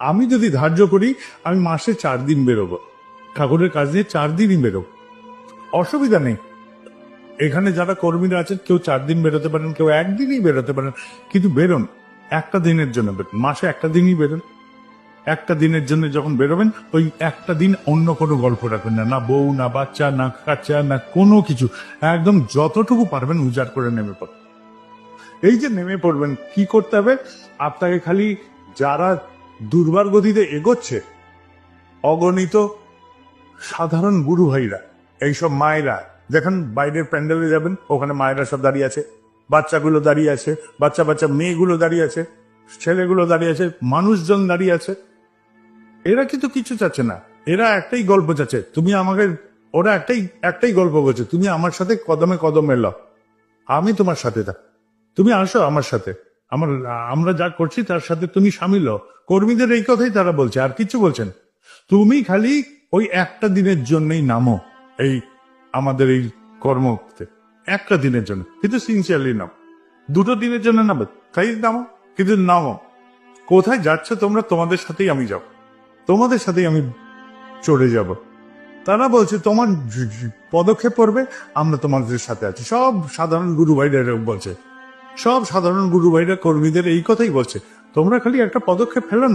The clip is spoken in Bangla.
আমি যদি ধার্য করি আমি মাসে 4 দিন বেরোবো, ঠাকুরের কাজ নিয়ে 4 দিনই বেরোবো, অসুবিধা নেই। এখানে যারা কর্মীরা আছেন কেউ 4 দিন বেরোতে পারেন, কেউ একদিনই বেরোতে পারেন, কিন্তু বেরোন একটা দিনের জন্য বেরোন, মাসে একটা দিনই বেরোন। একটা দিনের জন্য যখন বেরোবেন ওই একটা দিন অন্য কোনো গল্প রাখবেন না, না বউ, না বাচ্চা, না কাচ্চা, না কোনো কিছু। একদম যতটুকু পারবেন উজাড় করে নেমে পড়বেন। এই যে নেমে পড়বেন, কি করতে হবে আপনাকে? খালি যারা দুর্বার গতিতে এগোচ্ছে, অগণিত সাধারণ গুরু ভাইরা, এইসব মায়েরা, দেখেন বাইরের প্যান্ডেলে যাবেন ওখানে মায়েরা সব দাঁড়িয়ে আছে, বাচ্চাগুলো দাঁড়িয়ে আছে, বাচ্চা বাচ্চা মেয়েগুলো দাঁড়িয়ে আছে, ছেলেগুলো দাঁড়িয়ে আছে, মানুষজন দাঁড়িয়ে আছে। এরা কিন্তু কিছু চাচ্ছে না, এরা একটাই গল্প চাচ্ছে, তুমি আমাকে, ওরা একটাই একটাই গল্প বলছে, তুমি আমার সাথে কদমে কদম এলো, আমি তোমার সাথে থাক, তুমি আসো আমার সাথে, আমরা যা করছি তার সাথে তুমি সামিল হও। কর্মীদের এই কথাই তারা বলছে, আর কিছু বলছেন। তুমি খালি ওই একটা দিনের জন্যই নামো এই আমাদের এই কর্মতে, একটা দিনের জন্য, কিন্তু সিনসিয়ারলি নাও। 2 দিনের জন্য নামো, তাই নামো, কিন্তু নামো। কোথায় যাচ্ছ তোমরা? তোমাদের সাথেই আমি যাব, তোমাদের সাথেই আমি চলে যাব। তারা বলছে তোমার পদক্ষেপ পড়বে, আমরা তোমাদের সাথে আছি। সব সাধারণ গুরু ভাইরা বলছে, সব সাধারণ গুরু ভাইরা কর্মীদের এই কথাই বলছে, তোমরা খালি একটা পদক্ষেপ ফেলো না।